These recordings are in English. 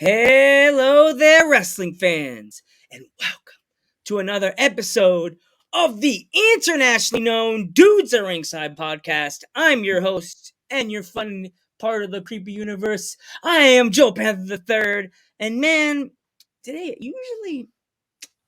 Hello there, wrestling fans, and welcome to another episode of the internationally known Dudes at Ringside podcast. I'm your host and your fun part of the creepy universe. I am Joe Panther the Third, and man, today usually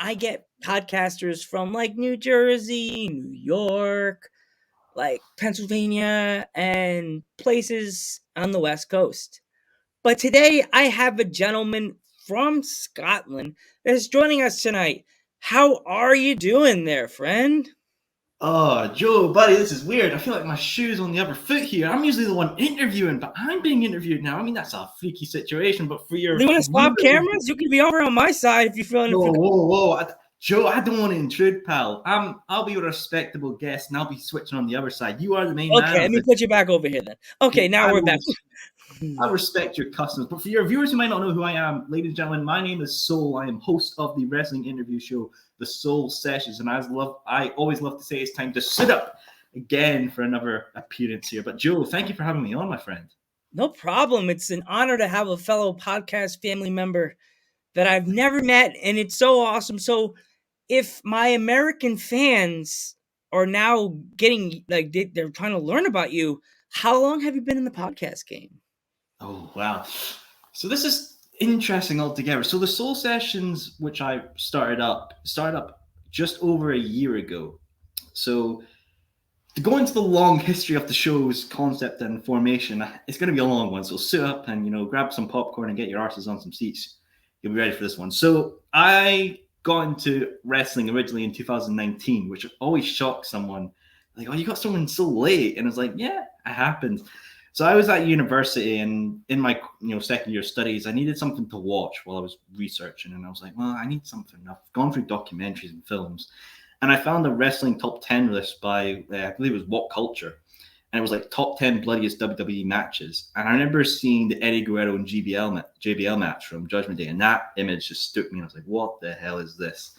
I get podcasters from like New Jersey, New York, like Pennsylvania, and places on the West Coast. But today I have a gentleman from Scotland that's joining us tonight. How are you doing there, friend? Oh, Joe, buddy, this is weird. I feel like my shoe's on the other foot here. I'm usually the one interviewing, but I'm being interviewed now. I mean, that's a freaky situation, but for your Do you want to swap viewers... cameras? You can be over on my side if you're feeling. Whoa. Joe, I don't want to intrude, pal. I'll be a respectable guest, and I'll be switching on the other side. You are the main man Okay, let of me this. put you back over here then. Okay, now we're back. I respect your customs, but for your viewers who might not know who I am, ladies and gentlemen, my name is Soul. I am host of the wrestling interview show, The Soul Sessions, and I always love to say it's time to sit up again for another appearance here. But Joe, thank you for having me on, my friend. No problem. It's an honor to have a fellow podcast family member that I've never met, and it's so awesome. So, if my American fans are now getting like they're trying to learn about you, how long have you been in the podcast game? Oh, wow. So this is interesting altogether. So the Soul Sessions, which I started up just over a year ago. So to go into the long history of the show's concept and formation, it's going to be a long one. So sit up and, grab some popcorn and get your arses on some seats. You'll be ready for this one. So I got into wrestling originally in 2019, which always shocks someone. Like, oh, you got someone so late. And it's like, yeah, it happened. So I was at university, and in my second year studies, I needed something to watch while I was researching. And I was like, well, I need something. I've gone through documentaries and films. And I found a wrestling top 10 list by, I believe it was What Culture. And it was like top 10 bloodiest WWE matches. And I remember seeing the Eddie Guerrero and JBL match from Judgment Day. And that image just stood me. I was like, what the hell is this?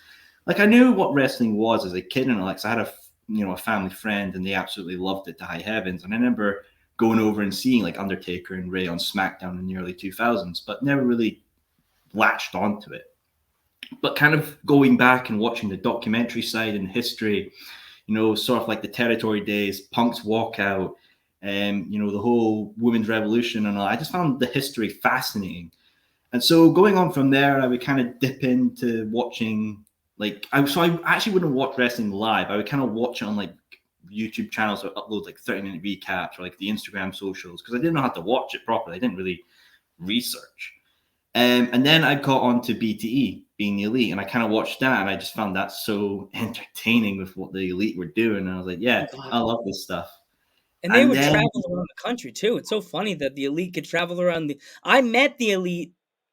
Like, I knew what wrestling was as a kid. And like, so I had a family friend, and they absolutely loved it to high heavens. And I remember going over and seeing like Undertaker and Ray on SmackDown in the early 2000s, but never really latched onto it. But kind of going back and watching the documentary side and history, sort of like the territory days, Punk's walkout, and the whole women's revolution and all, I just found the history fascinating. And so going on from there, I would kind of dip into watching, I actually wouldn't watch wrestling live. I would kind of watch it on like YouTube channels that upload like 30-minute recaps or like the Instagram socials, because I didn't know how to watch it properly. I didn't really research. And then I got onto BTE, being the Elite, and I kind of watched that, and I just found that so entertaining with what the Elite were doing. And I was like, yeah, I love this stuff. And they would travel around the country too. It's so funny that the Elite could travel around I met the Elite.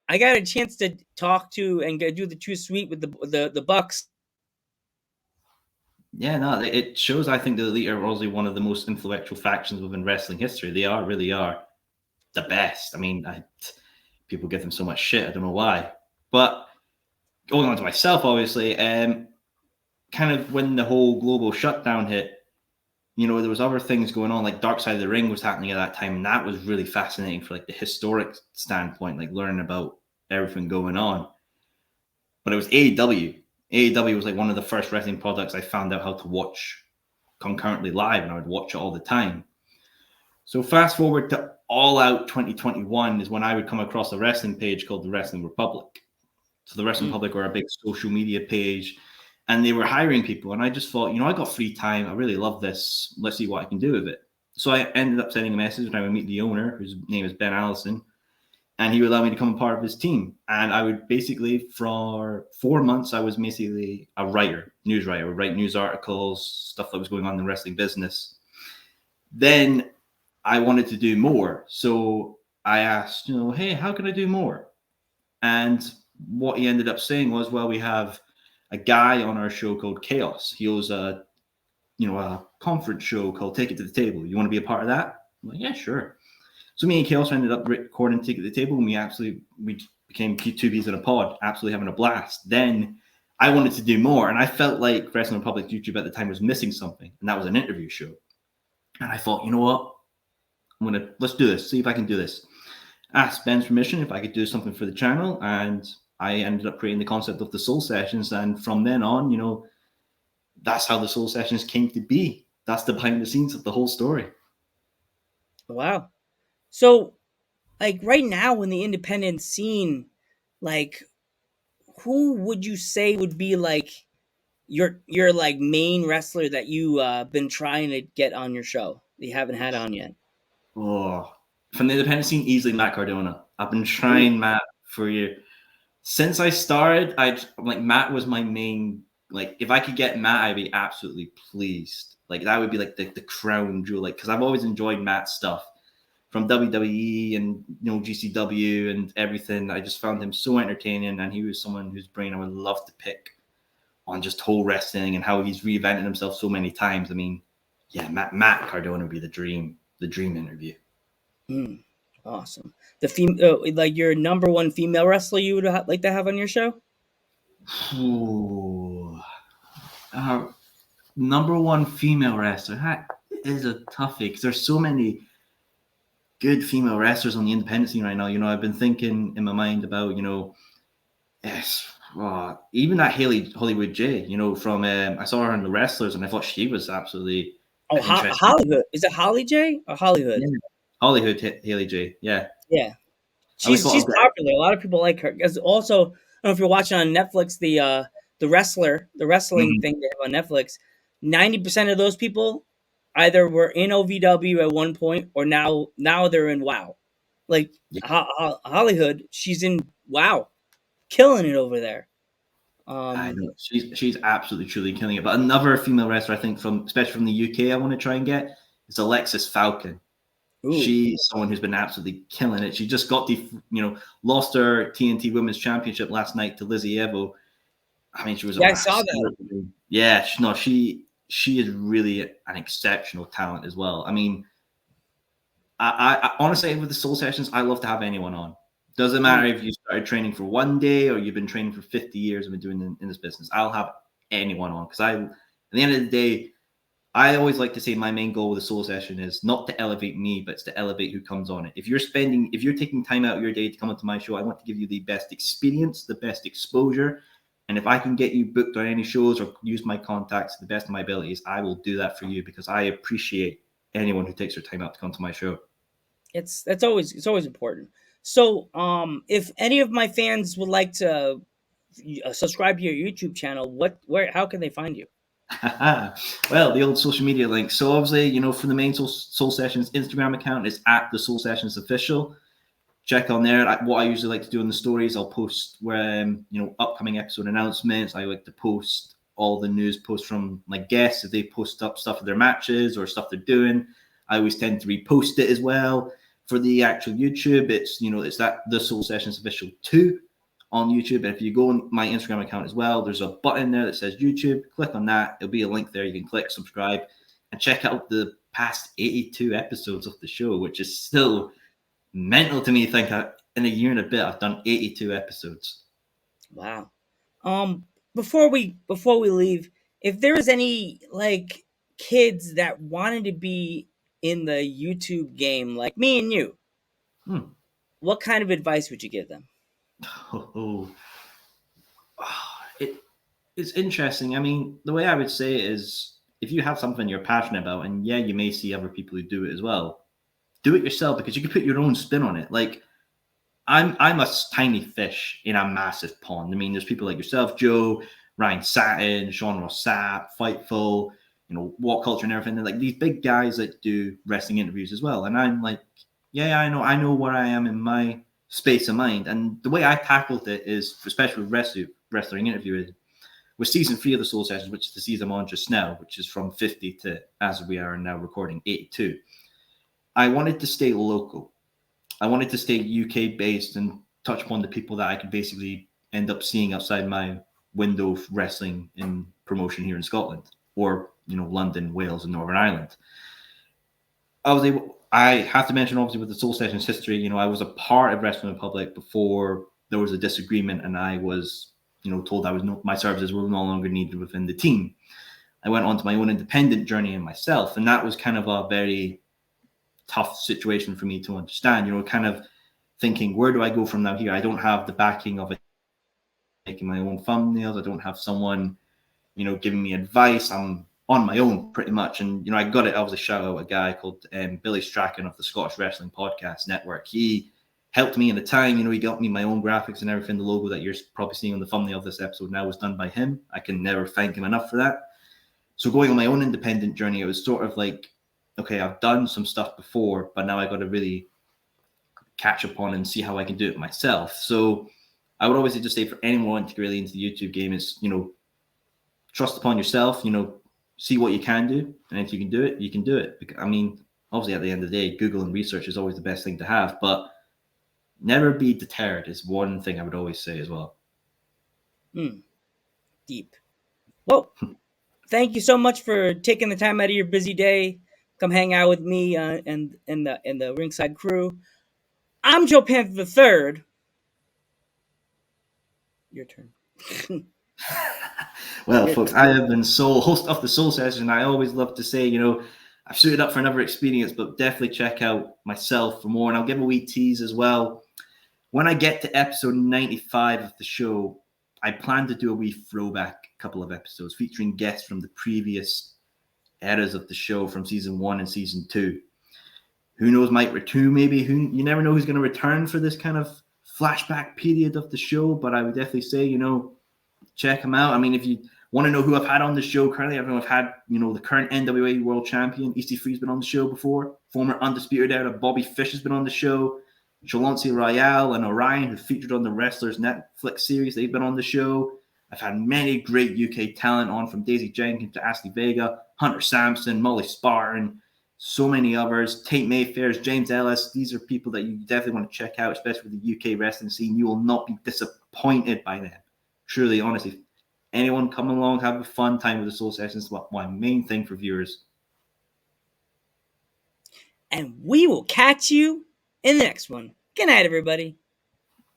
I got a chance to talk to and do the True Sweet with the Bucks. Yeah, no, it shows. I think the Elite are probably one of the most influential factions within wrestling history. They really are the best. I mean, people give them so much shit. I don't know why. But going on to myself, obviously, kind of when the whole global shutdown hit, there was other things going on, like Dark Side of the Ring was happening at that time, and that was really fascinating for like the historic standpoint, like learning about everything going on. But it was AEW. AEW was like one of the first wrestling products I found out how to watch concurrently live, and I would watch it all the time. So fast forward to All Out 2021 is when I would come across a wrestling page called the Wrestling Republic. So the Wrestling Republic were a big social media page, and they were hiring people. And I just thought, I got free time. I really love this. Let's see what I can do with it. So I ended up sending a message, and I would meet the owner, whose name is Ben Allison, and he would allow me to become a part of his team. And I would basically, for 4 months, I was basically a news writer. I would write news articles, stuff that was going on in the wrestling business. Then I wanted to do more. So I asked, hey, how can I do more? And what he ended up saying was, well, we have a guy on our show called Chaos. He owns a conference show called Take It to the Table. You want to be a part of that? I'm like, yeah, sure. So me and Chaos ended up recording Take It to the Table, and we became two peas in a pod, absolutely having a blast. Then I wanted to do more, and I felt like Wrestling Republic YouTube at the time was missing something, and that was an interview show. And I thought, you know what? Let's do this, see if I can do this. asked Ben's permission if I could do something for the channel, and I ended up creating the concept of the Soul Sessions. And from then on, that's how the Soul Sessions came to be. That's the behind the scenes of the whole story. Wow. So, like right now in the independent scene, like who would you say would be like your like main wrestler that you been trying to get on your show that you haven't had on yet? Oh, from the independent scene, easily Matt Cardona. I've been Ooh. trying Matt for years. Since I started, Matt was my main. Like, if I could get Matt, I'd be absolutely pleased. Like, that would be like the crown jewel. Like, because I've always enjoyed Matt's stuff from WWE and GCW and everything. I just found him so entertaining, and he was someone whose brain I would love to pick on just whole wrestling and how he's reinvented himself so many times. I mean, yeah, Matt Cardona would be the dream interview. Awesome. Like your number one female wrestler you would like to have on your show? Ooh. Number one female wrestler. That is a toughie because there's so many good female wrestlers on the independent scene right now. I've been thinking in my mind about, yes, even that Haley Hollywood J, from I saw her on The Wrestlers and I thought she was absolutely Oh, an interesting. Hollywood. Is it Holly J or Hollywood? Yeah. Hollywood Haley J. Yeah. Yeah. I always She's thought of that. popular. A lot of people like her. Because also, I don't know if you're watching on Netflix the wrestling Mhm. thing they have on Netflix. 90% of those people either were in OVW at one point or now they're in WoW. Like Yeah, Hollywood, she's in WoW, killing it over there. I Um, know she's absolutely truly killing it. But another female wrestler, I think, especially from the UK, I want to try and get is Alexis Falcon. ooh, She's someone who's been absolutely killing it. She just got lost her TNT Women's Championship last night to Lizzie Evo. I mean, she was yeah, I saw that. yeah. She is really an exceptional talent as well. I mean, I honestly, with the Soul Sessions, I love to have anyone on. Doesn't Mm. matter if you started training for one day or you've been training for 50 years and been doing in this business. I'll have anyone on because at the end of the day, I always like to say my main goal with the Soul Session is not to elevate me, but it's to elevate who comes on it. If you're taking time out of your day to come onto my show, I want to give you the best experience, the best exposure. And if I can get you booked on any shows or use my contacts to the best of my abilities, I will do that for you because I appreciate anyone who takes their time out to come to my show. It's always important. So, if any of my fans would like to subscribe to your YouTube channel, how can they find you? Well, the old social media link. So obviously, for the main Soul Sessions Instagram account is at the Soul Sessions Official. Check on there. What I usually like to do in the stories, I'll post where upcoming episode announcements. I like to post all the news posts from my guests if they post up stuff of their matches or stuff they're doing. I always tend to repost it as well. For the actual YouTube, it's that the Soul Sessions Official 2 on YouTube. And if you go on my Instagram account as well, there's a button there that says YouTube. Click on that. There'll be a link there. You can click subscribe and check out the past 82 episodes of the show, which is still mental to me. Think in a year and a bit, I've done 82 episodes. Wow. Um, before we leave, if there was any like kids that wanted to be in the YouTube game, like me and you, Hmm. what kind of advice would you give them? Oh, it's interesting. I mean, the way I would say it is if you have something you're passionate about, and yeah, you may see other people who do it as well, do it yourself because you can put your own spin on it. Like, I'm a tiny fish in a massive pond. I mean, there's people like yourself, Joe, Ryan Satin, Sean Ross Sapp, Fightful, What Culture and everything. They're like these big guys that do wrestling interviews as well. And I'm like, yeah, I know where I am in my space of mind. And the way I tackled it is, especially with wrestling interviews, with season 3 of the Soul Sessions, which is the season I'm on just now, which is from 50 to, as we are now recording, 82. I wanted to stay local. I wanted to stay UK based and touch upon the people that I could basically end up seeing outside my window of wrestling in promotion here in Scotland or London, Wales, and Northern Ireland. I have to mention obviously with the Soul Sessions history, I was a part of Wrestling Republic before there was a disagreement and I was told my services were no longer needed within the team. I went on to my own independent journey in myself, and that was kind of a very tough situation for me to understand. Kind of thinking, where do I go from now here? I don't have the backing of it making my own thumbnails. I don't have someone, giving me advice. I'm on my own pretty much. And, I got it. I was a shout out a guy called Billy Strachan of the Scottish Wrestling Podcast Network. He helped me in the time. He got me my own graphics and everything. The logo that you're probably seeing on the thumbnail of this episode now was done by him. I can never thank him enough for that. So going on my own independent journey, it was sort of like, okay, I've done some stuff before, but now I got to really catch up on and see how I can do it myself. So I would always just say for anyone wanting to really into the YouTube game is, trust upon yourself, see what you can do. And if you can do it, you can do it. I mean, obviously at the end of the day, Google and research is always the best thing to have, but never be deterred is one thing I would always say as well. Deep. Well, thank you so much for taking the time out of your busy day. Come hang out with me and the Ringside crew. I'm Joe Panther the Third. Your turn. Well, folks, I have been host of the Soul Session. I always love to say, I've suited up for another experience, but definitely check out myself for more. And I'll give a wee tease as well. When I get to episode 95 of the show, I plan to do a wee throwback couple of episodes featuring guests from the previous eras of the show from season 1 and season 2. Who knows, might return maybe. You never know who's going to return for this kind of flashback period of the show, but I would definitely say, check them out. I mean, if you want to know who I've had on the show currently, I've had, the current NWA World Champion, EC3's been on the show before. Former Undisputed Era Bobby Fish has been on the show. Chalonce Royale and Orion, who featured on the Wrestlers Netflix series, they've been on the show. I've had many great UK talent on, from Daisy Jenkins to Ashley Vega, Hunter Sampson, Molly Spartan, so many others. Tate Mayfair's, James Ellis. These are people that you definitely want to check out, especially with the UK wrestling scene. You will not be disappointed by them. Truly, honestly. Anyone come along, have a fun time with the Soul Sessions. My main thing for viewers. And we will catch you in the next one. Good night, everybody.